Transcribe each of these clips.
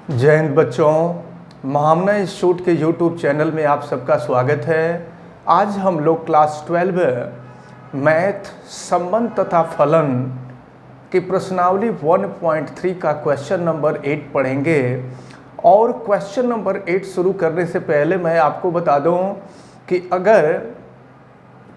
जय हिंद बच्चों, महामना इंस्टीट्यूट के यूट्यूब चैनल में आप सबका स्वागत है। आज हम लोग क्लास 12 मैथ संबंध तथा फलन की प्रश्नावली 1.3 का क्वेश्चन नंबर 8 पढ़ेंगे। और क्वेश्चन नंबर 8 शुरू करने से पहले मैं आपको बता दूं कि अगर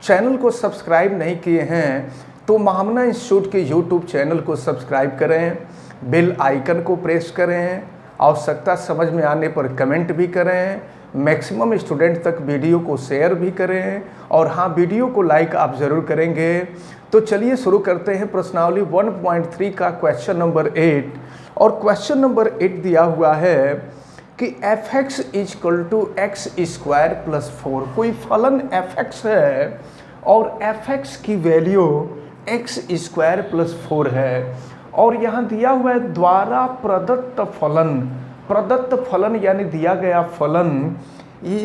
चैनल को सब्सक्राइब नहीं किए हैं तो महामना इंस्टीट्यूट के यूट्यूब चैनल को सब्सक्राइब करें, बेल आइकन को प्रेस करें, आवश्यकता समझ में आने पर कमेंट भी करें, मैक्सिमम स्टूडेंट तक वीडियो को शेयर भी करें और हाँ, वीडियो को लाइक आप ज़रूर करेंगे। तो चलिए शुरू करते हैं प्रश्नावली 1.3 का क्वेश्चन नंबर 8। और क्वेश्चन नंबर 8 दिया हुआ है कि fx = x² + 4। कोई फलन fx है और fx की वैल्यू x² + 4 है और यहाँ दिया हुआ है द्वारा प्रदत्त फलन यानी दिया गया फलन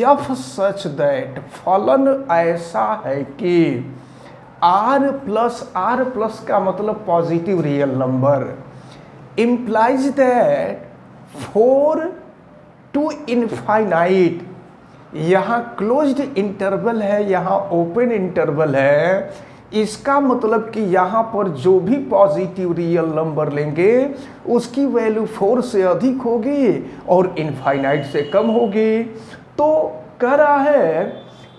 f सच दैट, फलन ऐसा है कि r+ का मतलब positive real number, implies that 4 to infinite, यहाँ क्लोज्ड इंटरवल है, यहाँ ओपन इंटरवल है। इसका मतलब कि यहाँ पर जो भी पॉजिटिव रियल नंबर लेंगे उसकी वैल्यू 4 से अधिक होगी और इनफाइनाइट से कम होगी। तो कह रहा है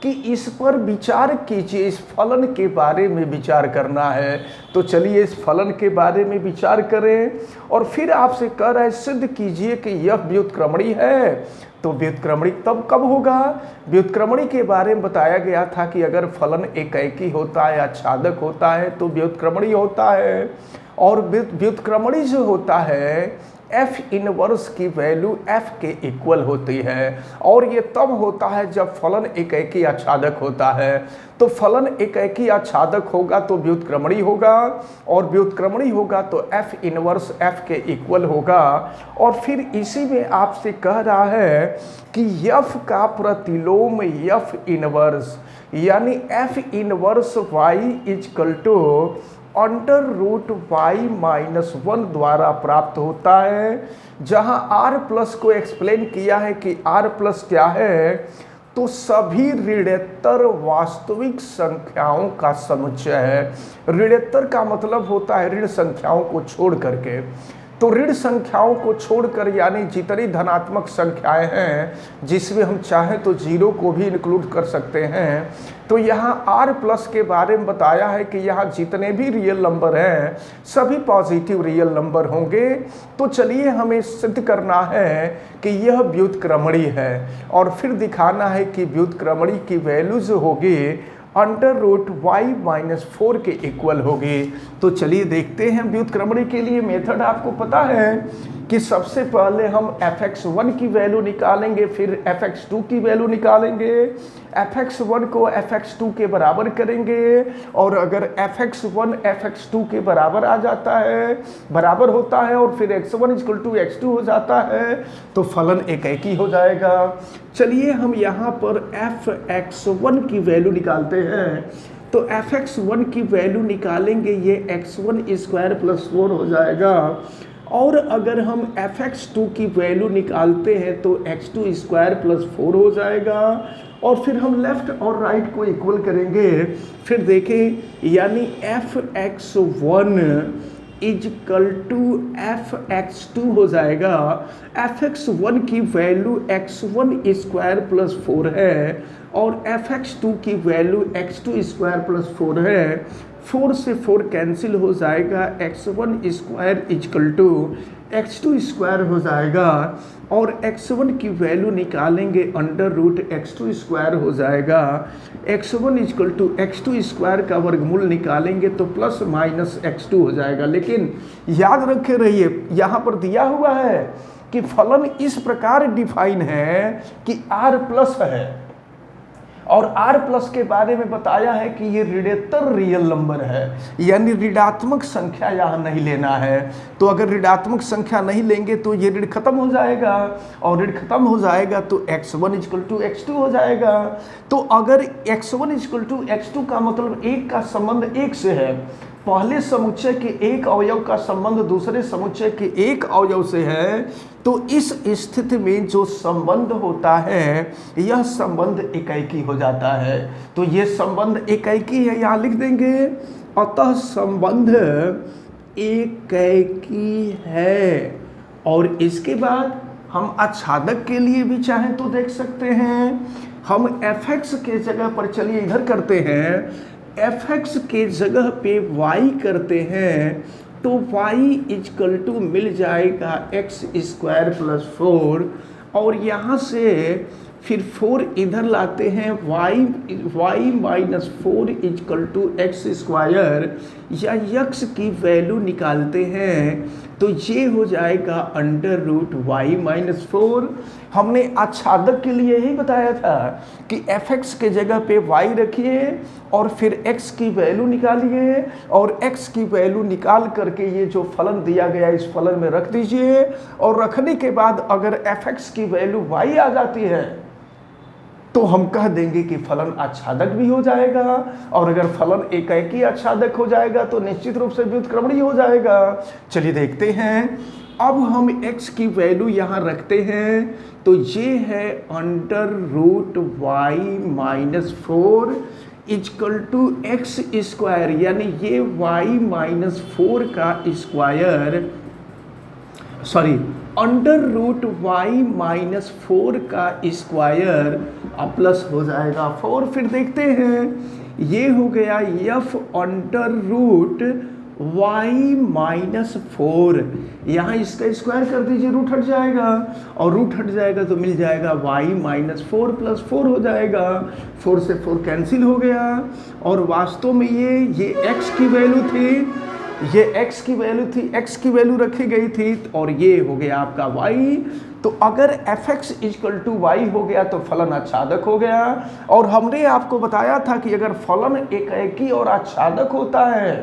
कि इस पर विचार कीजिए, इस फलन के बारे में विचार करना है। तो चलिए इस फलन के बारे में विचार करें और फिर आपसे कह रहा है सिद्ध कीजिए कि यह व्युत्क्रमणी है। तो व्युत्क्रमणी तब कब होगा? व्युत्क्रमणी के बारे में बताया गया था कि अगर फलन एकाएकी होता है, आच्छादक होता है तो व्युत्क्रमणी होता है। और व्युत्क्रमणी जो होता है f इनवर्स की वैल्यू f के इक्वल होती है और ये तब होता है जब फलन एकाएकी आच्छादक होता है। तो फलन एकाएकी आच्छादक होगा तो व्युत्क्रमणी होगा और व्युत्क्रमणी होगा तो f इनवर्स f के इक्वल होगा। और फिर इसी में आपसे कह रहा है कि f का प्रतिलोम f इनवर्स यानी f इनवर्स y √y-1 द्वारा प्राप्त होता है। जहां r+ को एक्सप्लेन किया है कि r+ क्या है, तो सभी ऋणोत्तर वास्तविक संख्याओं का समुच्चय है। ऋणोत्तर का मतलब होता है ऋण संख्याओं को छोड़ करके। तो ऋण संख्याओं को छोड़कर यानी जितनी धनात्मक संख्याएं हैं जिसमें हम चाहें तो 0 को भी इंक्लूड कर सकते हैं। तो यहाँ r+ के बारे में बताया है कि यहाँ जितने भी रियल नंबर हैं सभी पॉजिटिव रियल नंबर होंगे। तो चलिए हमें सिद्ध करना है कि यह व्युत्क्रमणी है और फिर दिखाना है कि व्युत्क्रमणी की वैल्यू जो होगी √y-4 के इक्वल होगी। तो चलिए देखते हैं व्युत्क्रमणी के लिए मेथड आपको पता है कि सबसे पहले हम fx1 की वैल्यू निकालेंगे, फिर fx2 की वैल्यू निकालेंगे, fx1 को fx2 के बराबर करेंगे और अगर fx1 fx2 के बराबर आ जाता है, बराबर होता है और फिर x1 = x2 हो जाता है तो फलन एकाएकी हो जाएगा। चलिए हम यहाँ पर fx1 की वैल्यू निकालते हैं। तो fx1 की वैल्यू निकालेंगे, ये x1² + 4 हो जाएगा। और अगर हम fx2 की वैल्यू निकालते हैं तो x2² + 4 हो जाएगा। और फिर हम लेफ्ट और राइट को इक्वल करेंगे। फिर देखें यानी fx1 = fx2 हो जाएगा। fx1 की वैल्यू x1² + 4 है और fx2 की वैल्यू x2² + 4 है। 4 से 4 कैंसिल हो जाएगा, x1² = x2² हो जाएगा और x1 की वैल्यू निकालेंगे √x2² हो जाएगा। x1 = x2² का वर्गमूल निकालेंगे तो +-x2 हो जाएगा। लेकिन याद रखे रहिए यहाँ पर दिया हुआ है कि फलन इस प्रकार डिफाइन है कि r+ है और r+ के बारे में बताया है कि ये ऋणोत्तर रियल नंबर है यानी ऋणात्मक संख्या यहाँ नहीं लेना है। तो अगर ऋणात्मक संख्या नहीं लेंगे तो ये ऋण खत्म हो जाएगा और ऋण खत्म हो जाएगा तो x1 = x2 हो जाएगा। तो अगर x1 = x2 का मतलब 1 का संबंध 1 से है पहले समुच्चय के एक अवयव का संबंध दूसरे समुच्चय के एक अवयव से है, तो इस स्थिति में जो संबंध होता है यह संबंध एकाएकी हो जाता है। तो ये संबंध एकाएकी है, यहाँ लिख देंगे अतः संबंध एकाएकी है। और इसके बाद हम आच्छादक के लिए भी चाहें तो देख सकते हैं। हम fx के जगह पर चलिए इधर करते हैं, fx के जगह पे y करते हैं, तो y इक्वल टू मिल जाएगा x स्क्वायर प्लस 4, और यहाँ से फिर 4 इधर लाते हैं, y minus 4 equal to x square, या x की वैल्यू निकालते हैं तो ये हो जाएगा अंडर रूट y माइनस 4। हमने आच्छादक के लिए यही बताया था कि fx के जगह पे y रखिए और फिर x की वैल्यू निकालिए, और x की वैल्यू निकाल करके ये जो फलन दिया गया इस फलन में रख दीजिए, और रखने के बाद अगर fx की वैल्यू y आ जाती है तो हम कह देंगे कि फलन आच्छादक भी हो जाएगा, और अगर फलन एकाएकी आच्छादक हो जाएगा तो निश्चित रूप से व्युत्क्रमणीय हो जाएगा। चलिए देखते हैं। अब हम x की वैल्यू यहाँ रखते हैं, तो ये है under root y minus 4 equal to x square, यानी ये y माइनस 4 का square, sorry under root y minus 4 का स्क्वायर प्लस हो जाएगा 4। फिर देखते हैं, ये हो गया f under root y minus 4, यहाँ इसका स्क्वायर कर दीजिए, रूट हट जाएगा, और रूट हट जाएगा तो मिल जाएगा y माइनस 4 प्लस 4 हो जाएगा, 4 से 4 कैंसिल हो गया, और वास्तव में ये x की वैल्यू थी, ये x की वैल्यू थी, x की वैल्यू रखी गई थी, और ये हो गया आपका y। तो अगर fx इक्वल टू y हो गया तो फलन आच्छादक हो गया। और हमने आपको बताया था कि अगर फलन एकाएकी और आच्छादक होता है,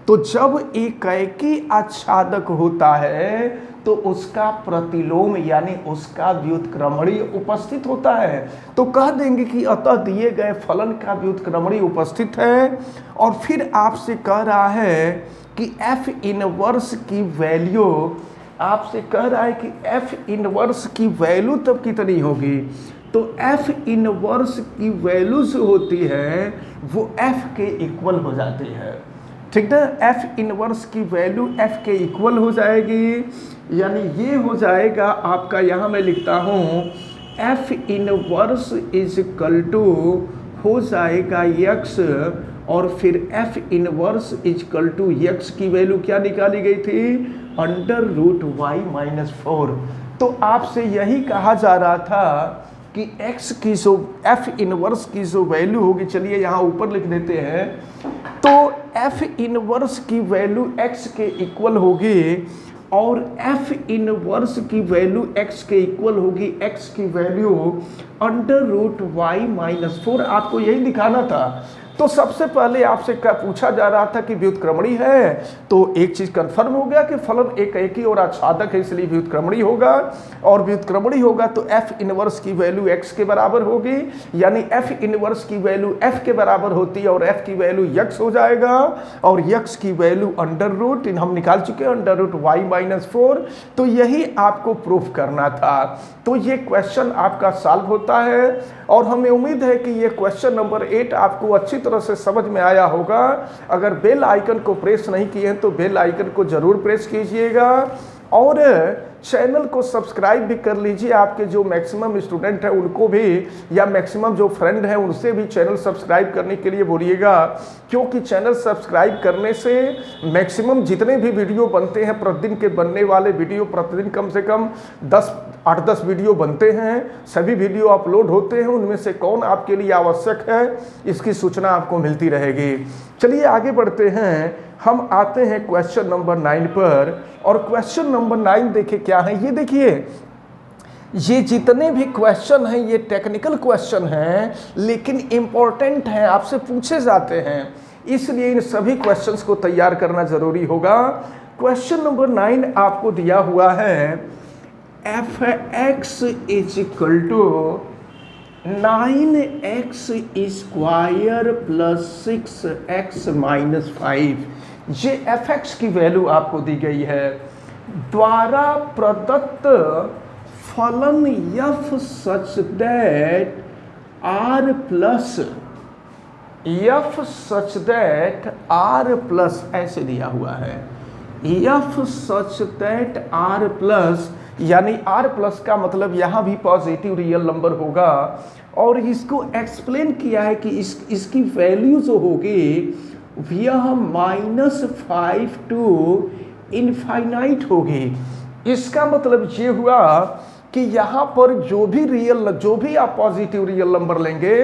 तो जब एकाएकी आच्छादक होता है तो उसका प्रतिलोम यानी उसका व्युत्क्रमणीय उपस्थित होता है। तो कह देंगे कि अतः दिए गए फलन का व्युत्क्रमणीय उपस्थित है, और फिर आपसे कह रहा है कि f इनवर्स की वैल्यू, आपसे कह रहा है कि f इनवर्स की वैल्यू तब कितनी होगी, तो f इनवर्स की वैल्यू जो होती है वो f के इक्वल हो जाती है, ठीक है। f इनवर्स की वैल्यू f के इक्वल हो जाएगी, यानी ये हो जाएगा आपका, यहाँ मैं लिखता हूँ f inverse is equal to हो जाएगा x, और फिर f inverse equal to x की वैल्यू क्या निकाली गई थी, अंडर रूट y माइनस 4। तो आपसे यही कहा जा रहा था कि x की जो f इनवर्स की जो वैल्यू होगी, चलिए यहाँ ऊपर लिख देते हैं, तो f इनवर्स की वैल्यू x के इक्वल होगी, और f इनवर्स की वैल्यू x के इक्वल होगी, x की value under root y minus 4। आपको यही दिखाना था। तो सबसे पहले आपसे क्या पूछा जा रहा था कि व्युत्क्रमणीय है, तो एक चीज कंफर्म हो गया कि फलन एकाएकी और आच्छादक है, इसलिए व्युत्क्रमणीय होगा, और व्युत्क्रमणीय होगा तो f इनवर्स की वैल्यू x के बराबर होगी, यानी f इनवर्स की वैल्यू f के बराबर होती है, और f की वैल्यू x हो जाएगा, और x की वैल्यू अंडर रूट हम निकाल चुके हैं अंडर रूट y माइनस 4। तो यही आपको प्रूफ करना था। तो ये क्वेश्चन आपका सॉल्व होता है, और हमें उम्मीद है कि ये क्वेश्चन नंबर 8 आपको अच्छी तरह से समझ में आया होगा। अगर बेल आइकन को प्रेस नहीं किए हैं तो बेल आइकन को जरूर प्रेस कीजिएगा, और चैनल को सब्सक्राइब भी कर लीजिए। आपके जो मैक्सिमम स्टूडेंट हैं उनको भी, या मैक्सिमम जो फ्रेंड हैं उनसे भी चैनल सब्सक्राइब करने के लिए बोलिएगा, क्योंकि चैनल सब्सक्राइब करने से मैक्सिमम जितने भी वीडियो बनते हैं, प्रतिदिन के बनने वाले वीडियो, प्रतिदिन कम से कम 8-10 वीडियो बनते हैं, सभी वीडियो अपलोड होते हैं, उनमें से कौन आपके लिए आवश्यक है इसकी सूचना आपको मिलती रहेगी। चलिए आगे बढ़ते हैं, हम आते हैं क्वेश्चन नंबर 9 पर। और क्वेश्चन नंबर 9 देखिए क्या है, ये देखिए, ये जितने भी क्वेश्चन हैं ये टेक्निकल क्वेश्चन हैं, लेकिन इम्पोर्टेंट हैं, आपसे पूछे जाते हैं, इसलिए इन सभी क्वेश्चंस को तैयार करना जरूरी होगा। क्वेश्चन नंबर 9 आपको दिया हुआ है, f(x) is equal to 9x square plus 6x minus 5। ये fx की वैल्यू आपको दी गई है द्वारा प्रदत्त फलन f such that r plus f such that r plus ऐसे दिया हुआ है। f such that r plus यानी r प्लस का मतलब यहाँ भी पॉजिटिव रियल नंबर होगा और इसको एक्सप्लेन किया है कि इसकी वैल्यू जो होगी यह -5 टू इनफाइनाइट होगी। इसका मतलब ये हुआ कि यहाँ पर जो भी आप पॉजिटिव रियल नंबर लेंगे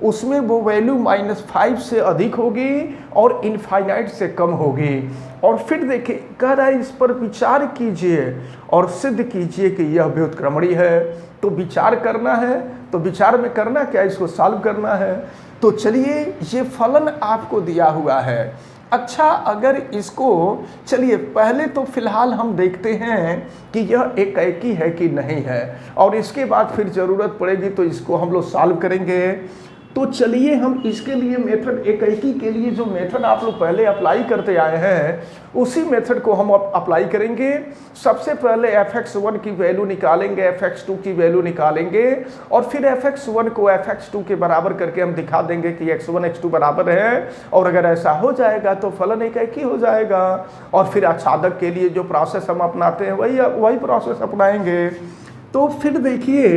उसमें वो वैल्यू -5 से अधिक होगी और इनफाइनाइट से कम होगी। और फिर देखिए कह रहा है इस पर विचार कीजिए और सिद्ध कीजिए कि यह व्युत्क्रमणीय है। तो विचार करना है, तो विचार में करना क्या, इसको सॉल्व करना है। तो चलिए ये फलन आपको दिया हुआ है। अच्छा, अगर इसको चलिए पहले तो फिलहाल हम देखते हैं कि यह एकाएकी है कि नहीं है और इसके बाद फिर ज़रूरत पड़ेगी तो इसको हम लोग सॉल्व करेंगे। तो चलिए हम इसके लिए मेथड एकाएकी के लिए जो मेथड आप लोग पहले अप्लाई करते आए हैं उसी मेथड को हम अप्लाई करेंगे। सबसे पहले fx1 की वैल्यू निकालेंगे, fx2 की वैल्यू निकालेंगे और फिर fx1 को fx2 के बराबर करके हम दिखा देंगे कि x1 x2 बराबर है और अगर ऐसा हो जाएगा तो फलन एकाएकी हो जाएगा। और फिर आच्छादक के लिए जो प्रोसेस हम अपनाते हैं वही प्रोसेस अपनाएंगे। तो फिर देखिए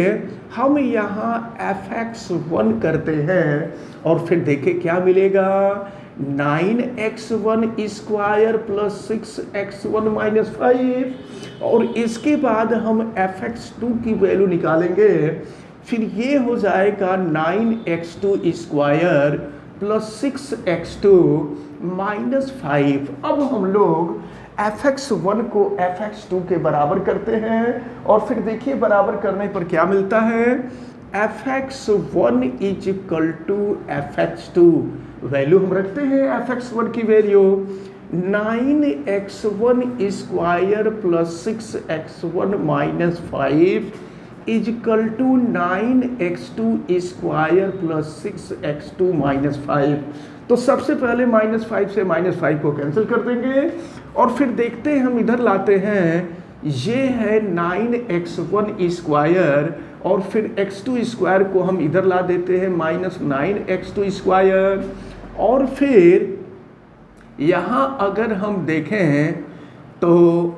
हम यहाँ fx1 करते हैं और फिर देखिए क्या मिलेगा 9x1 square plus 6x1 minus 5 और इसके बाद हम fx2 की वैल्यू निकालेंगे। फिर ये हो जाएगा 9x2 square plus 6x2 minus 5। अब हम लोग fx1 को fx2 के बराबर करते हैं और फिर देखिए बराबर करने पर क्या मिलता है fx1 is equal to fx2। Value हम रखते हैं fx1 की value 9x1 square plus 6x1 minus 5 is equal to 9x2 square plus 6x2 minus 5। तो सबसे पहले -5 से -5 को कैंसिल कर देंगे और फिर देखते हैं हम इधर लाते हैं, ये है 9x1 स्क्वायर और फिर x2 स्क्वायर को हम इधर ला देते हैं -9x2 स्क्वायर और फिर यहाँ अगर हम देखें तो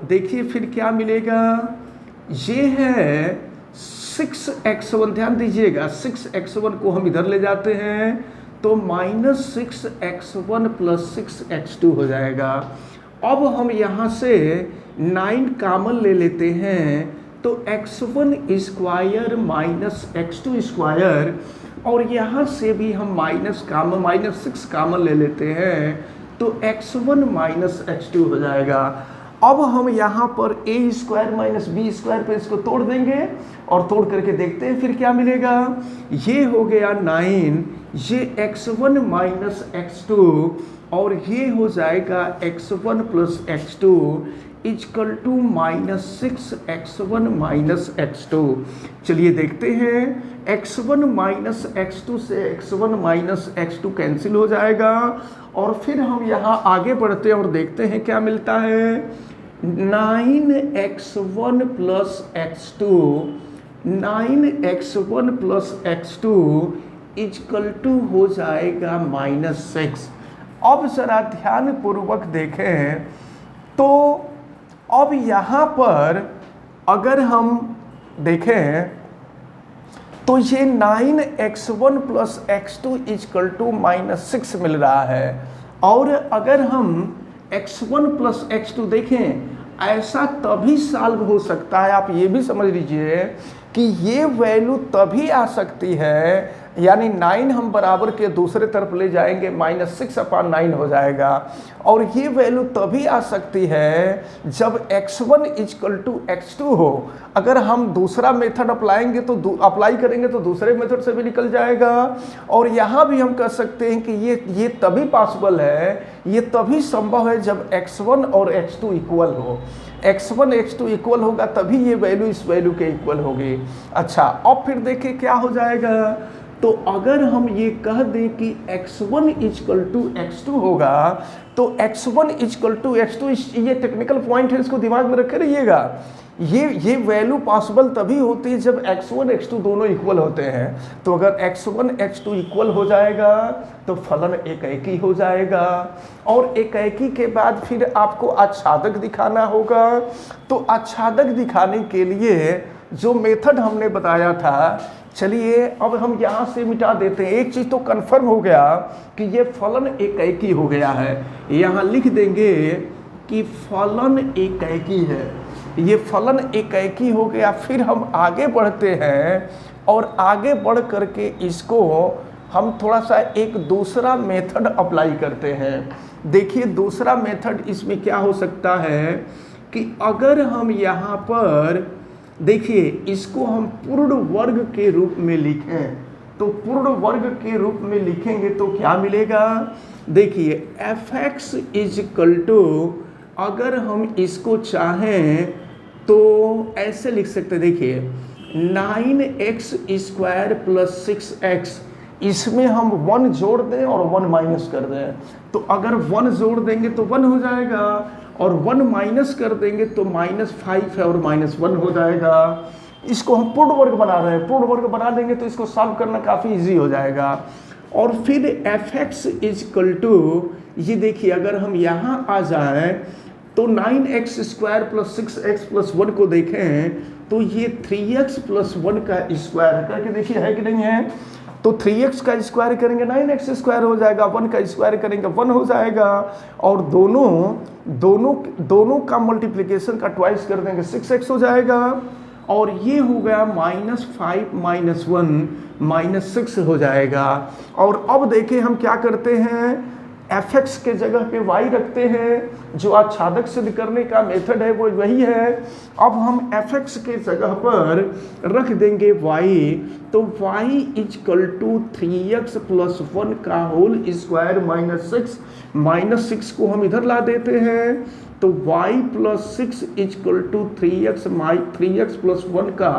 देखिए फिर क्या मिलेगा, ये है 6x1, ध्यान दीजिएगा 6x1 को हम इधर ले जाते हैं तो -6x1 प्लस 6x2 हो जाएगा। अब हम यहाँ से 9 कॉमन ले लेते हैं तो x1 square minus x2 square और यहाँ से भी हम -6 कॉमन ले लेते हैं तो x1 माइनस x2 हो जाएगा। अब हम यहाँ पर a square minus b square पे इसको तोड़ देंगे और तोड़ करके देखते हैं फिर क्या मिलेगा। ये हो गया 9, ये x1 माइनस x2 और ये हो जाएगा x1 plus x2 equal to -6x1 minus x2। चलिए देखते हैं x1 माइनस x2 से x1 माइनस x2 कैंसिल हो जाएगा और फिर हम यहाँ आगे बढ़ते हैं और देखते हैं क्या मिलता है 9x1 plus x2 9x1 plus x2 equal to हो जाएगा -6। अब जरा ध्यान पूर्वक देखें तो अब यहाँ पर अगर हम देखें तो ये 9x1 plus x2 equal to -6 मिल रहा है और अगर हम x1 प्लस x2 देखें ऐसा तभी सॉल्व हो सकता है। आप ये भी समझ लीजिए कि ये वैल्यू तभी आ सकती है, यानी 9 हम बराबर के दूसरे तरफ ले जाएंगे -6/9 हो जाएगा और ये वैल्यू तभी आ सकती है जब x1 इक्वल टू x2 हो। अगर हम दूसरा मेथड अप्लाई करेंगे तो दूसरे मेथड से भी निकल जाएगा और यहाँ भी हम कह सकते हैं कि ये तभी पॉसिबल है, ये तभी संभव है जब x1 और x2 इक्वल हो। x1 x2 इक्वल होगा तभी ये वैल्यू इस वैल्यू के इक्वल होगी। अच्छा, अब फिर देखिए क्या हो जाएगा तो अगर हम ये कह दें कि x1 इजकल टू x2 होगा, तो x1 इजकल टू x2, ये टेक्निकल पॉइंट है, इसको दिमाग में रखे रहिएगा। ये वैल्यू पॉसिबल तभी होती है जब x1 x2 दोनों इक्वल होते हैं। तो अगर x1 x2 इक्वल हो जाएगा तो फलन एकैकी हो जाएगा, और एकैकी के बाद फिर आपको आच्छादक दिखाना होगा। तो आच्छादक दिखाने के लिए जो मेथड हमने बताया था, चलिए अब हम यहाँ से मिटा देते हैं। एक चीज़ तो कंफर्म हो गया कि ये फलन एकैकी हो गया है। यहाँ लिख देंगे कि फलन एकैकी है, ये फलन एकैकी हो गया। फिर हम आगे बढ़ते हैं और आगे बढ़ करके इसको हम थोड़ा सा एक दूसरा मेथड अप्लाई करते हैं। देखिए दूसरा मेथड इसमें क्या हो सकता है कि अगर हम यहाँ पर देखिए इसको हम पूर्ण वर्ग के रूप में लिखें, तो पूर्ण वर्ग के रूप में लिखेंगे तो क्या मिलेगा, देखिए f(x) इजकल टू, अगर हम इसको चाहें तो ऐसे लिख सकते हैं। देखिए 9x स्क्वायर प्लस 6x, इसमें हम 1 जोड़ दें और 1 माइनस कर दें। तो अगर 1 जोड़ देंगे तो 1 हो जाएगा, और 1 माइनस कर देंगे तो -5 है और -1 हो जाएगा। इसको हम पूर्ण वर्ग बना रहे हैं, पूर्ण वर्ग बना देंगे तो इसको सॉल्व करना काफ़ी इजी हो जाएगा। और फिर f(x) इजकल टू, ये देखिए अगर हम यहाँ आ जाएं तो 9x square plus 6x plus 1 को देखें तो ये 3x प्लस 1 का स्क्वायर करके देखिए है कि नहीं है। तो 3x का स्क्वायर करेंगे 9x स्क्वायर हो जाएगा, 1 का स्क्वायर करेंगे 1 हो जाएगा, और दोनों का मल्टीप्लिकेशन का ट्वाइस कर देंगे 6x हो जाएगा। और ये हो गया -5 -1 -6 हो जाएगा। और अब देखिए हम क्या करते हैं, f(x) के जगह पे y रखते हैं। जो आच्छादक सिद्ध करने का मेथड है वो वही है। अब हम f(x) के जगह पर रख देंगे y, तो y is equal to 3x plus 1 का होल स्क्वायर -6 को हम इधर ला देते हैं। तो y plus 6 equal to 3x plus 1 का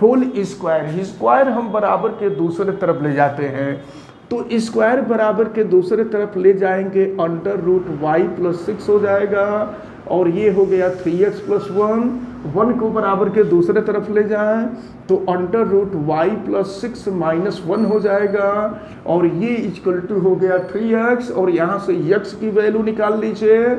होल स्क्वायर हम बराबर के दूसरे तरफ ले जाते हैं। तो स्क्वायर बराबर के दूसरे तरफ ले जाएंगे, अंडर रूट y प्लस 6 हो जाएगा, और ये हो गया 3x प्लस 1 को बराबर के दूसरे तरफ ले जाएं तो अंडर रूट y प्लस 6 -1 हो जाएगा, और ये इक्वल टू हो गया 3x, और यहाँ से x की वैल्यू निकाल लीजिए।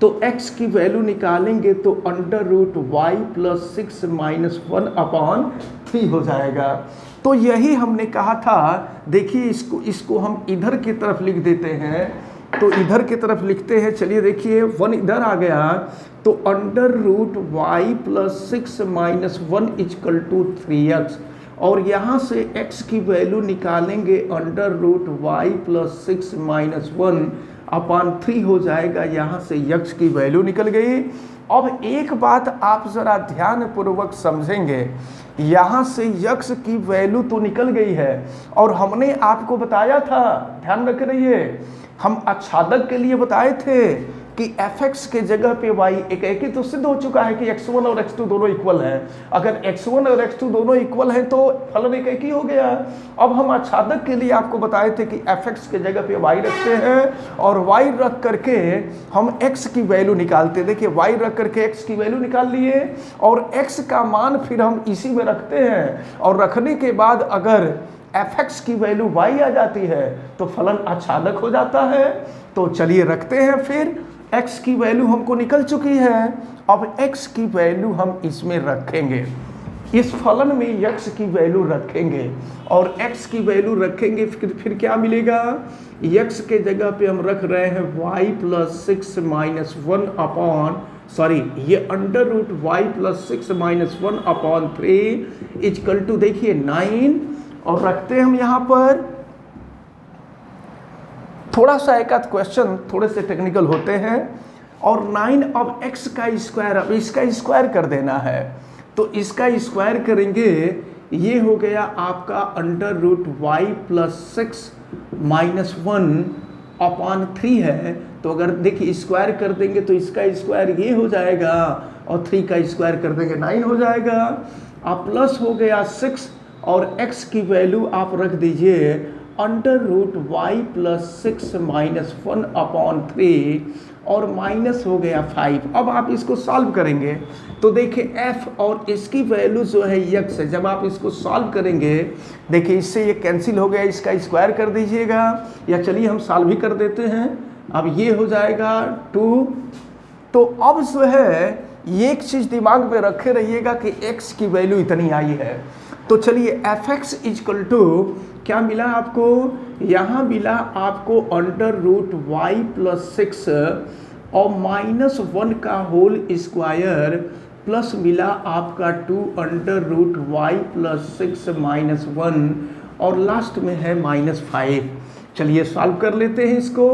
तो x की वैल्यू निकालेंगे तो अंडर रूट y प्लस 6 -1/3 हो जाएगा। तो यही हमने कहा था। देखिए इसको हम इधर की तरफ लिख देते हैं, तो इधर की तरफ लिखते हैं। चलिए देखिए 1 इधर आ गया, तो under root y plus 6 -1 equal to 3x, और यहाँ से x की वैल्यू निकालेंगे अंडर रूट y प्लस 6 -1/3 हो जाएगा। यहाँ से x की वैल्यू निकल गई। अब एक बात आप ज़रा ध्यान पूर्वक समझेंगे, यहाँ से x की वैल्यू तो निकल गई है, और हमने आपको बताया था, ध्यान रख रहिए, हम आच्छादक के लिए बताए थे कि f(x) के जगह पे y एकैकी तो सिद्ध हो चुका है कि x1 और x2 दोनों इक्वल हैं। अगर x1 और x2 दोनों इक्वल हैं तो फलन एकैकी हो गया। अब हम आच्छादक के लिए आपको बताए थे कि f(x) के जगह पे y रखते हैं, और y रख करके हम x की वैल्यू निकालते हैं। देखिए y रख करके x की वैल्यू निकाल लिए, और x का मान फिर हम इसी में रखते हैं, और रखने के बाद अगर f(x) की वैल्यू y आ जाती है तो फलन आच्छादक हो जाता है। तो चलिए रखते हैं, फिर x की वैल्यू हमको निकल चुकी है। अब x की वैल्यू हम इसमें रखेंगे, इस फलन में x की वैल्यू रखेंगे, और x की वैल्यू रखेंगे फिर क्या मिलेगा, x के जगह पे हम रख रहे हैं y प्लस 6 -1 ये under root y plus 6 -1/3 equal to देखिए 9, और रखते हैं हम यहाँ पर। थोड़ा सा एक आध क्वेश्चन थोड़े से टेक्निकल होते हैं, और 9 अब x का स्क्वायर, अब इसका स्क्वायर कर देना है, तो इसका स्क्वायर करेंगे, ये हो गया आपका अंडर रूट y प्लस 6 -1/3 है। तो अगर देखिए स्क्वायर कर देंगे तो इसका स्क्वायर ये हो जाएगा, और 3 का स्क्वायर कर देंगे 9 हो जाएगा। अब प्लस हो गया 6, और x की वैल्यू आप रख दीजिए under root y plus 6 minus 1/3 और माइनस हो गया 5। अब आप इसको सॉल्व करेंगे तो देखिए f और इसकी वैल्यू जो है x है, जब आप इसको सॉल्व करेंगे देखिए इससे ये कैंसिल हो गया, इसका स्क्वायर कर दीजिएगा, या चलिए हम सॉल्व ही कर देते हैं। अब ये हो जाएगा 2। तो अब जो है ये एक चीज़ दिमाग में रखे रहिएगा कि x की वैल्यू इतनी आई है। तो चलिए fx इक्वल टू क्या मिला आपको, यहाँ मिला आपको अंडर रूट वाई प्लस 6 और माइनस 1 का होल स्क्वायर प्लस मिला आपका 2 under root y plus 6 minus 1 और लास्ट में है माइनस 5। चलिए सॉल्व कर लेते हैं इसको।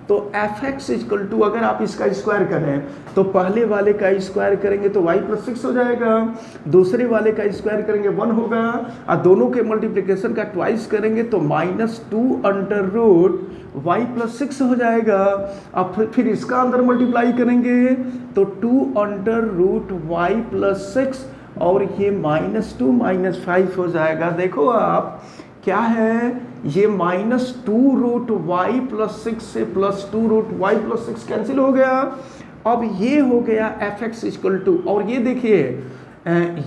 तो fx इक्वल टू अगर आप इसका स्क्वायर करें तो पहले वाले का स्क्वायर करेंगे तो y प्लस 6 हो जाएगा, दूसरे वाले का स्क्वायर करेंगे 1 होगा, और दोनों के मल्टीप्लिकेशन का ट्वाइस करेंगे तो -2 अंडर रूट y प्लस 6 हो जाएगा। अब फिर इसका अंदर मल्टीप्लाई करेंगे तो 2 अंडर रूट y प्लस 6 और ये -2 -5 हो जाएगा। देखो आप क्या है, ये -2 रूट वाई प्लस 6 से +2 रूट वाई प्लस 6 कैंसिल हो गया। अब ये हो गया fx इक्वल टू, और ये देखिए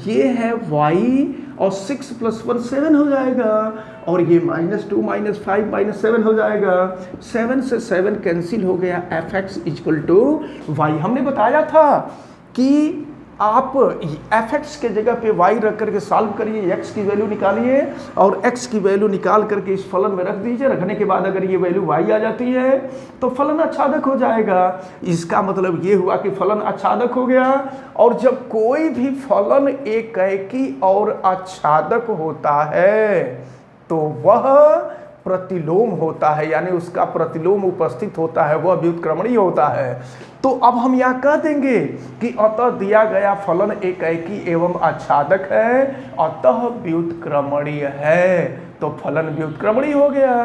ये है y और 6 + 1 7 हो जाएगा, और ये -2 -5 -7 हो जाएगा। 7 से 7 कैंसिल हो गया, fx इक्वल टू y। हमने बताया था कि आप fx के जगह पे y रख करके सॉल्व करिए, x की वैल्यू निकालिए और x की वैल्यू निकाल करके इस फलन में रख दीजिए। रखने के बाद अगर ये वैल्यू y आ जाती है तो फलन आच्छादक हो जाएगा। इसका मतलब ये हुआ कि फलन आच्छादक हो गया। और जब कोई भी फलन एकेकी और आच्छादक होता है तो वह प्रतिलोम होता है, यानी उसका प्रतिलोम उपस्थित होता है, वह व्युत्क्रमणीय होता है। तो अब हम यहाँ कह देंगे कि अतः दिया गया फलन एकेकी एवं आच्छादक है, अतः व्युत्क्रमणीय है, तो फलन व्युत्क्रमणीय हो गया।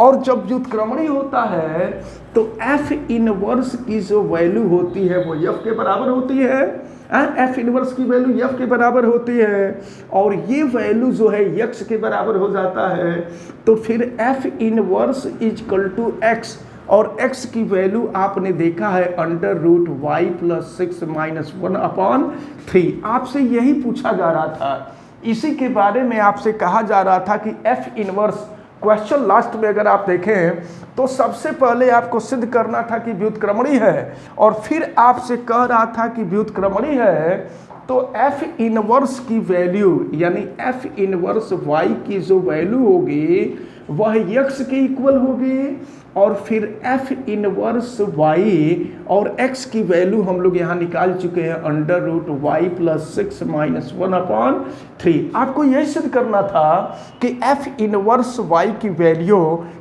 और जब व्युत्क्रमणीय होता है तो f इनवर्स की जो वैल्यू होती है वो f के बराबर होती है। f इनवर्स की वैल्यू f के बराबर होती है, और ये वैल्यू जो है x के बराबर हो जाता है। तो फिर f inverse equal to x, और x की वैल्यू आपने देखा है under root y plus 6 minus 1/3। आपसे यही पूछा जा रहा था, इसी के बारे में आपसे कहा जा रहा था कि f इनवर्स। क्वेश्चन लास्ट में अगर आप देखें तो सबसे पहले आपको सिद्ध करना था कि व्युत्क्रमणीय है, और फिर आपसे कह रहा था कि व्युत्क्रमणीय है तो f इनवर्स की वैल्यू यानी f इनवर्स y की जो वैल्यू होगी वह x के इक्वल होगी, और फिर f इनवर्स y और x की वैल्यू हम लोग यहाँ निकाल चुके हैं under root y plus 6 minus 1/3। आपको यही सिद्ध करना था कि f इनवर्स y की value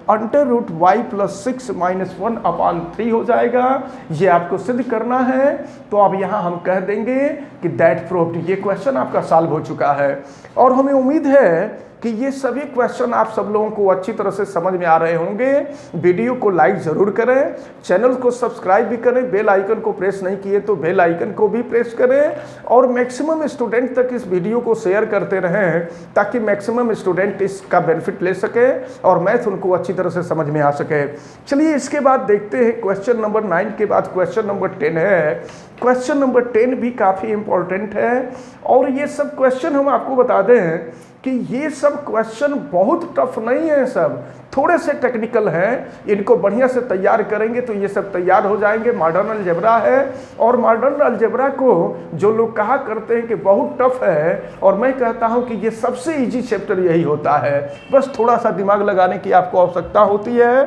under root y plus 6 minus 1/3 हो जाएगा। ये आपको सिद्ध करना है। तो अब यहाँ हम कह देंगे कि दैट प्रूव्ड। ये क्वेश्चन आपका सॉल्व हो चुका है, और हमें उम्मीद है कि ये सभी क्वेश्चन आप सब लोगों को अच्छी तरह से समझ में आ रहे होंगे। वीडियो को लाइक ज़रूर करें, चैनल को सब्सक्राइब भी करें, बेल आइकन को प्रेस नहीं किए तो बेल आइकन को भी प्रेस करें, और मैक्सिमम स्टूडेंट तक इस वीडियो को शेयर करते रहें ताकि मैक्सिमम स्टूडेंट इसका बेनिफिट ले सके और मैथ उनको अच्छी तरह से समझ में आ सके। चलिए इसके बाद देखते हैं क्वेश्चन नंबर 9 के बाद क्वेश्चन नंबर 10 है। क्वेश्चन नंबर 10 भी काफ़ी इंपॉर्टेंट है, और ये सब क्वेश्चन हम आपको बता दें कि ये सब क्वेश्चन बहुत टफ नहीं है, सब थोड़े से टेक्निकल हैं। इनको बढ़िया से तैयार करेंगे तो ये सब तैयार हो जाएंगे। मॉडर्न अलजेब्रा है, और मॉडर्न अलजेब्रा को जो लोग कहा करते हैं कि बहुत टफ है, और मैं कहता हूं कि ये सबसे इजी चैप्टर यही होता है, बस थोड़ा सा दिमाग लगाने की आपको आवश्यकता होती है।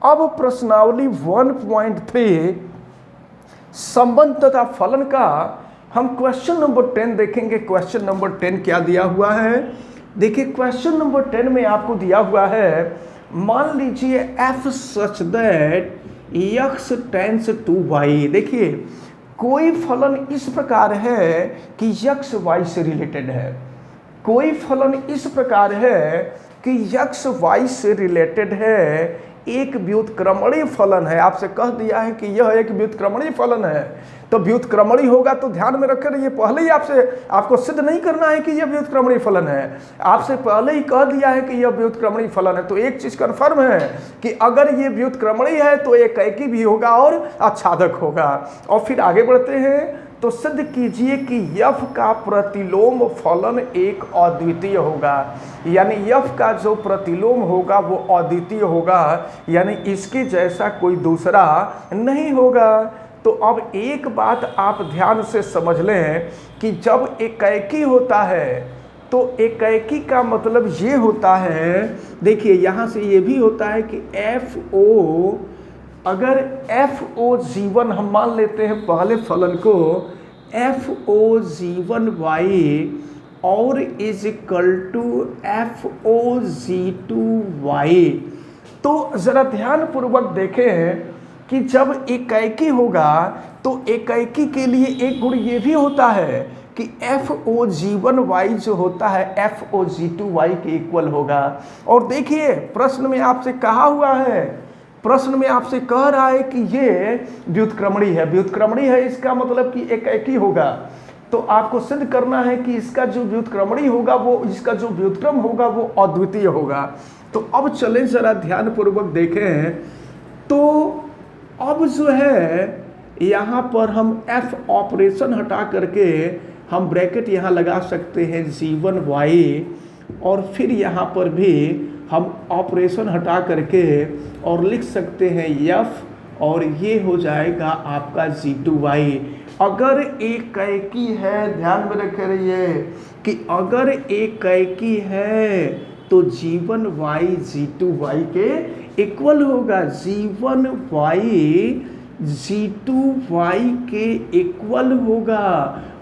अब प्रश्नावली 1.3 संबंध तथा फलन का हम क्वेश्चन नंबर 10 देखेंगे। क्वेश्चन नंबर 10 क्या दिया हुआ है, देखिए क्वेश्चन नंबर 10 में आपको दिया हुआ है, मान लीजिए f such that x tends to y। देखिए कोई फलन इस प्रकार है कि x y से रिलेटेड है, कोई फलन इस प्रकार है कि x y से रिलेटेड है, एक व्युत्क्रमणीय फलन है, आपसे कह दिया है कि यह एक व्युत्क्रमणीय फलन है, तो व्युत्क्रमणीय होगा तो ध्यान में रखकर ये पहले ही आपको सिद्ध नहीं करना है कि यह व्युत्क्रमणीय फलन है, आपसे पहले ही कह दिया है कि यह व्युत्क्रमणीय फलन है। तो एक चीज कन्फर्म है कि अगर ये व्युत्क्रमणीय है तो एकाएकी भी होगा और आच्छादक होगा। और फिर आगे बढ़ते हैं, तो सिद्ध कीजिए कि यफ का प्रतिलोम फलन एक अद्वितीय होगा, यानी यफ का जो प्रतिलोम होगा वो अद्वितीय होगा, यानी इसके जैसा कोई दूसरा नहीं होगा। तो अब एक बात आप ध्यान से समझ लें कि जब एकाएकी होता है तो एकाएकी का मतलब ये होता है, देखिए यहाँ से ये भी होता है कि FO, अगर FO जीवन हम मान लेते हैं पहले फलन को FO G1y और is equal to FO G2y। तो जरा ध्यान पूर्वक देखें कि जब एकाएकी होगा तो एकाएकी के लिए एक गुण ये भी होता है कि FO G1y जो होता है FO G2y के इक्वल होगा। और देखिए प्रश्न में आपसे कहा हुआ है, प्रश्न में आपसे कह रहा है कि ये व्युत्क्रमणीय है, व्युत्क्रमणीय है इसका मतलब कि एकाएकी होगा, तो आपको सिद्ध करना है कि इसका जो व्युत्क्रमणीय होगा वो, इसका जो व्युत्क्रम होगा वो अद्वितीय होगा। तो अब चलें जरा ध्यान पूर्वक देखें, तो अब जो है यहाँ पर हम F ऑपरेशन हटा करके हम ब्रैकेट यहाँ लगा सकते हैं G1y, और फिर यहाँ पर भी हम ऑपरेशन हटा करके और लिख सकते हैं F, और ये हो जाएगा आपका G2y। अगर एकाएकी है, ध्यान में रखे रहिए कि अगर एकाएकी है तो G1y G2y के इक्वल होगा, G1y G2y के इक्वल होगा।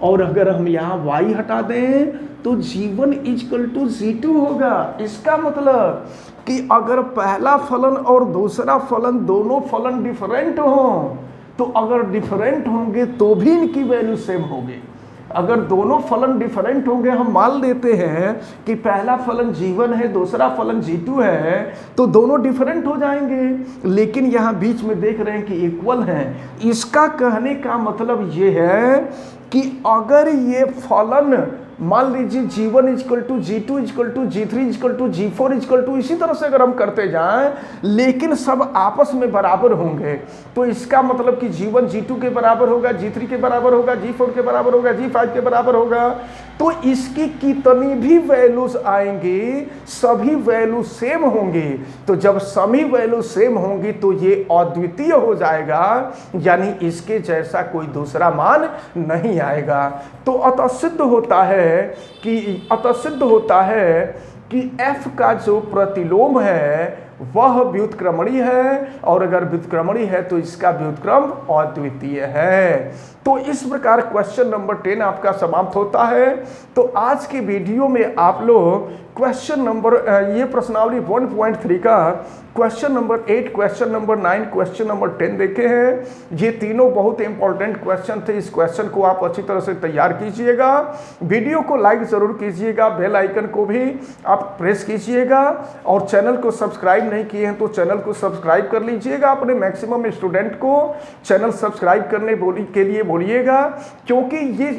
और अगर हम यहाँ y हटा दें तो G1 इक्वल टू G2 होगा। इसका मतलब कि अगर पहला फलन और दूसरा फलन दोनों फलन डिफरेंट हों, तो अगर डिफरेंट होंगे तो भी इनकी वैल्यू सेम होगी। अगर दोनों फलन डिफरेंट होंगे, हम मान लेते हैं कि पहला फलन G1 है दूसरा फलन G2 है, तो दोनों डिफरेंट हो जाएंगे, लेकिन यहाँ बीच में देख रहे हैं कि इक्वल हैं। इसका कहने का मतलब ये है कि अगर ये फलन मान लीजिए G1 equal to G2 equal to G3 equal to G4 equal to, इसी तरह से अगर हम करते जाएं लेकिन सब आपस में बराबर होंगे, तो इसका मतलब कि G1 G2 के बराबर होगा, G3 के बराबर होगा, G4 के बराबर होगा, G5 के बराबर होगा। तो इसकी कितनी भी वैल्यूज आएंगी सभी वैल्यू सेम होंगी। तो जब सभी वैल्यू सेम होंगी तो ये अद्वितीय हो जाएगा, यानी इसके जैसा कोई दूसरा मान नहीं आएगा। तो अतः सिद्ध होता है कि F का जो प्रतिलोम है वह व्युत्क्रमणीय है, और अगर व्युत्क्रमणीय है तो इसका व्युत्क्रम अद्वितीय है। तो इस प्रकार क्वेश्चन नंबर 10 आपका समाप्त होता है। तो आज के वीडियो में आप लोग क्वेश्चन नंबर ये प्रश्नावली 1.3 का question number 8, question number 9, question number 10 देखे हैं। ये तीनों बहुत इंपॉर्टेंट क्वेश्चन थे। इस क्वेश्चन को आप अच्छी तरह से तैयार कीजिएगा, वीडियो को लाइक जरूर कीजिएगा, बेल आइकन को भी आप प्रेस कीजिएगा, और चैनल को सब्सक्राइब नहीं किए हैं तो चैनल को सब्सक्राइब कर लीजिएगा। अपने मैक्सिमम स्टूडेंट को चैनल सब्सक्राइब करने के लिए बोलिएगा, क्योंकि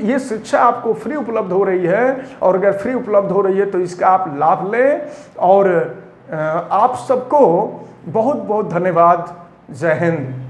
ये शिक्षा आपको फ्री उपलब्ध हो रही है, और अगर फ्री उपलब्ध हो रही है तो इसका आप लाभ लें। और आप सबको बहुत बहुत धन्यवाद। जय हिंद।